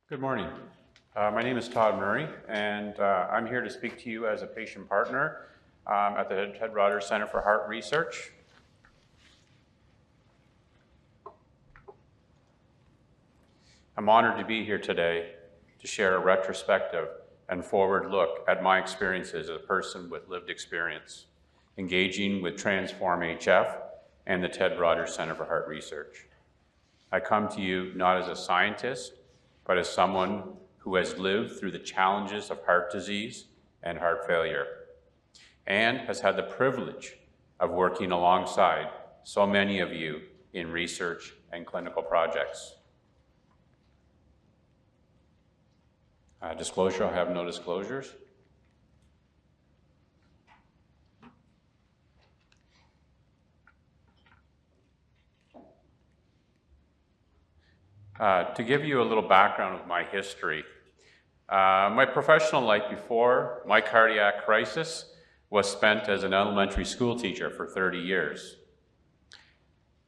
Good morning. My name is Todd Murray, and I'm here to speak to you as a patient partner at the Ted Rogers Center for Heart Research. I'm honored to be here today to share a retrospective and forward look at my experiences as a person with lived experience, engaging with TRANSFORM HF and the Ted Rogers Center for Heart Research. I come to you not as a scientist, but as someone who has lived through the challenges of heart disease and heart failure, and has had the privilege of working alongside so many of you in research and clinical projects. Disclosure, I have no disclosures. To give you a little background of my history, my professional life before my cardiac crisis was spent as an elementary school teacher for 30 years.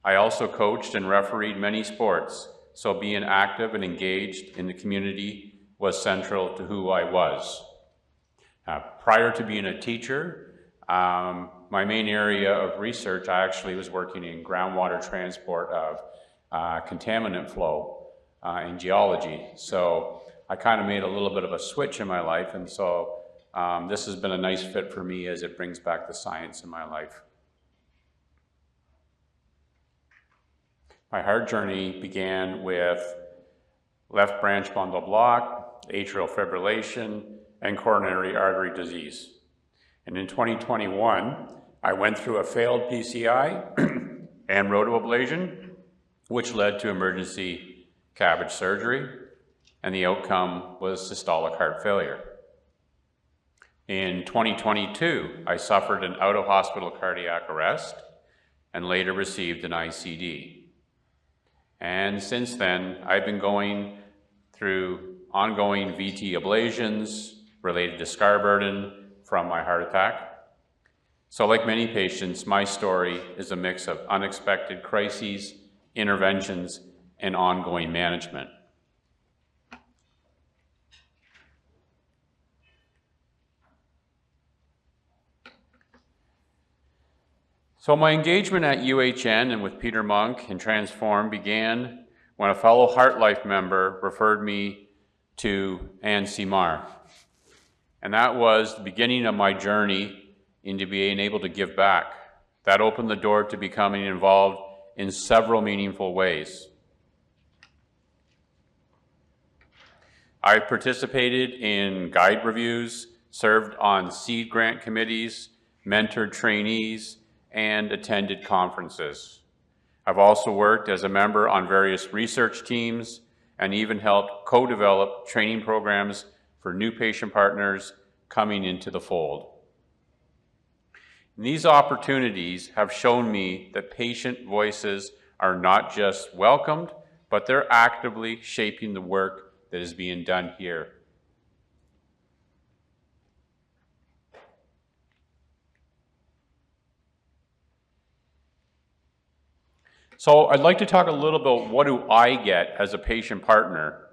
I also coached and refereed many sports, so being active and engaged in the community was central to who I was. Prior to being a teacher, my main area of research, I actually was working in groundwater transport of contaminant flow in geology. So I kind of made a little bit of a switch in my life, and so this has been a nice fit for me as it brings back the science in my life. My heart journey began with left branch bundle block, atrial fibrillation, and coronary artery disease. And in 2021, I went through a failed PCI and rotoablation, which led to emergency CABG surgery, and the outcome was systolic heart failure. In 2022, I suffered an out-of-hospital cardiac arrest and later received an ICD. And since then, I've been going through ongoing VT ablations related to scar burden from my heart attack. So like many patients, my story is a mix of unexpected crises, interventions, and ongoing management. So my engagement at UHN and with Peter Monk and TRANSFORM began when a fellow HeartLife member referred me to Anne Seymour. And that was the beginning of my journey into being able to give back. That opened the door to becoming involved in several meaningful ways. I participated in guide reviews, served on seed grant committees, mentored trainees, and attended conferences. I've also worked as a member on various research teams and even helped co-develop training programs for new patient partners coming into the fold. And these opportunities have shown me that patient voices are not just welcomed, but they're actively shaping the work that is being done here. So I'd like to talk a little about what do I get as a patient partner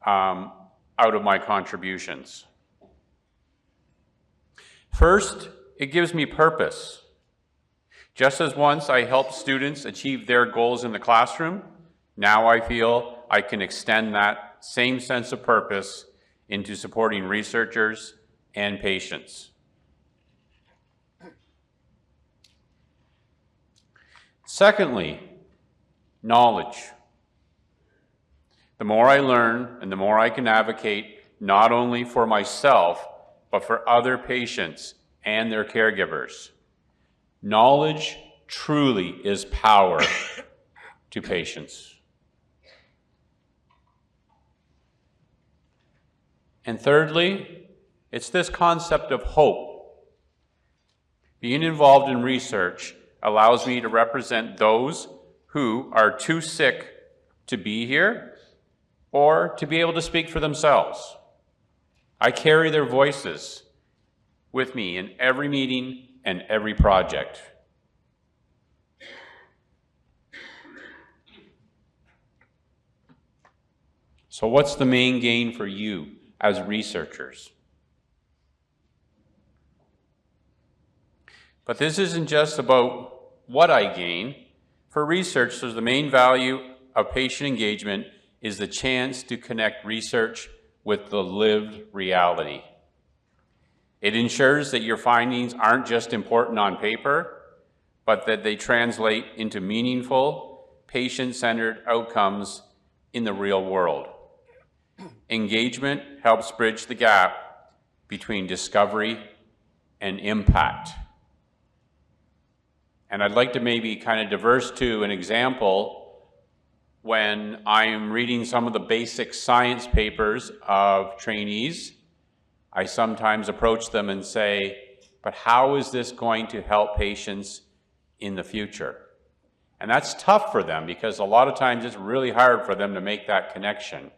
out of my contributions. First, it gives me purpose. Just as once I helped students achieve their goals in the classroom, now I feel I can extend that same sense of purpose into supporting researchers and patients. Secondly, knowledge. The more I learn and the more I can advocate not only for myself, but for other patients and their caregivers. Knowledge truly is power to patients. And thirdly, it's this concept of hope. Being involved in research allows me to represent those who are too sick to be here or to be able to speak for themselves. I carry their voices with me in every meeting and every project. So what's the main gain for you as researchers? But this isn't just about what I gain. For researchers, the main value of patient engagement is the chance to connect research with the lived reality. It ensures that your findings aren't just important on paper, but that they translate into meaningful, patient-centered outcomes in the real world. Engagement helps bridge the gap between discovery and impact. And I'd like to maybe kind of diverse to an example when I'm reading some of the basic science papers of trainees. I sometimes approach them and say, but how is this going to help patients in the future? And that's tough for them because a lot of times it's really hard for them to make that connection.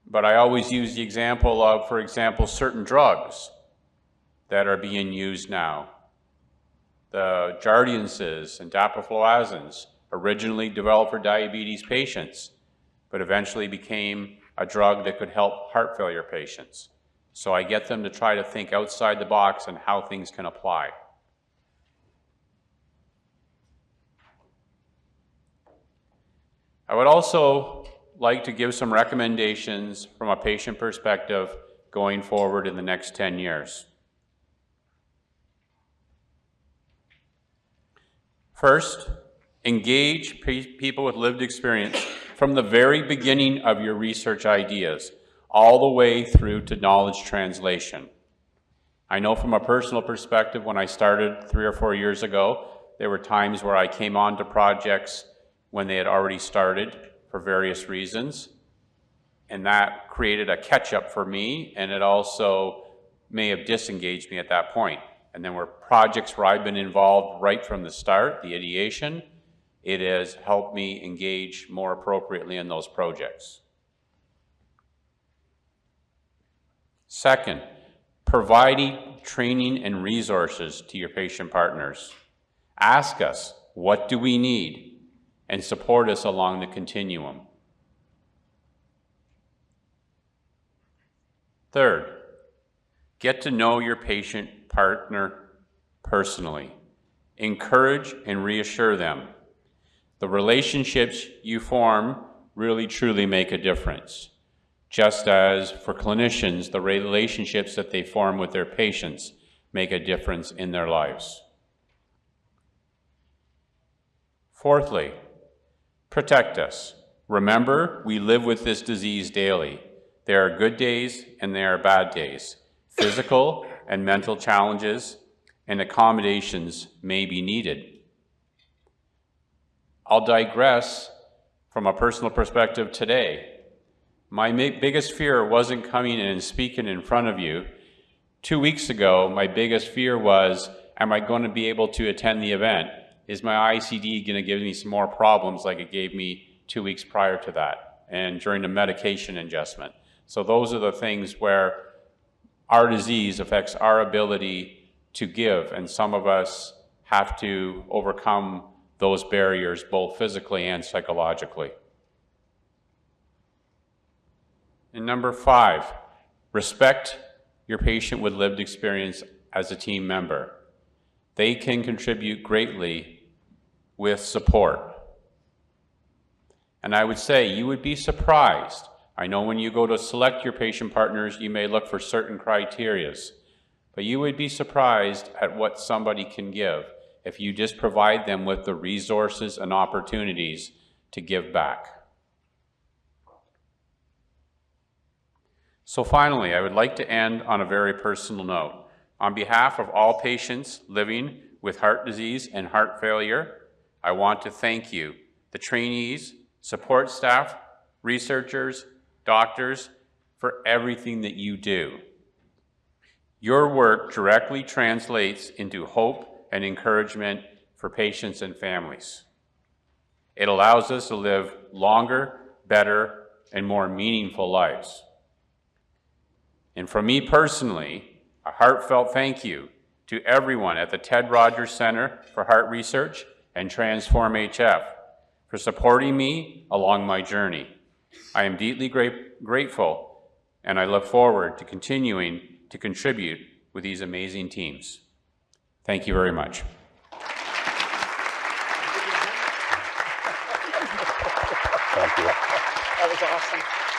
But I always use the example of, for example, certain drugs that are being used now. The Jardiances and dapafloazins, originally developed for diabetes patients, but eventually became a drug that could help heart failure patients. So I get them to try to think outside the box and how things can apply. I would also like to give some recommendations from a patient perspective going forward in the next 10 years. First, engage people with lived experience from the very beginning of your research ideas, all the way through to knowledge translation. I know from a personal perspective, when I started 3 or 4 years ago, there were times where I came on to projects when they had already started for various reasons, and that created a catch-up for me, and it also may have disengaged me at that point. And then were projects where I've been involved right from the start, the ideation, it has helped me engage more appropriately in those projects. Second, providing training and resources to your patient partners. Ask us, what do we need? And support us along the continuum. Third, get to know your patient partner personally. Encourage and reassure them. The relationships you form really truly make a difference. Just as for clinicians, the relationships that they form with their patients make a difference in their lives. Fourthly, protect us. Remember, we live with this disease daily. There are good days and there are bad days. Physical and mental challenges and accommodations may be needed. I'll digress from a personal perspective today. My biggest fear wasn't coming in and speaking in front of you. 2 weeks ago, my biggest fear was, am I going to be able to attend the event? Is my ICD going to give me some more problems like it gave me 2 weeks prior to that and during the medication adjustment? So those are the things where our disease affects our ability to give, and some of us have to overcome those barriers both physically and psychologically. And number 5, respect your patient with lived experience as a team member. They can contribute greatly with support. And I would say you would be surprised. I know when you go to select your patient partners, you may look for certain criterias, but you would be surprised at what somebody can give if you just provide them with the resources and opportunities to give back. So finally, I would like to end on a very personal note. On behalf of all patients living with heart disease and heart failure, I want to thank you, the trainees, support staff, researchers, doctors, for everything that you do. Your work directly translates into hope and encouragement for patients and families. It allows us to live longer, better, and more meaningful lives. And from me personally, a heartfelt thank you to everyone at the Ted Rogers Center for Heart Research and TRANSFORM HF for supporting me along my journey. I am deeply grateful, and I look forward to continuing to contribute with these amazing teams. Thank you very much. Thank you. That was awesome.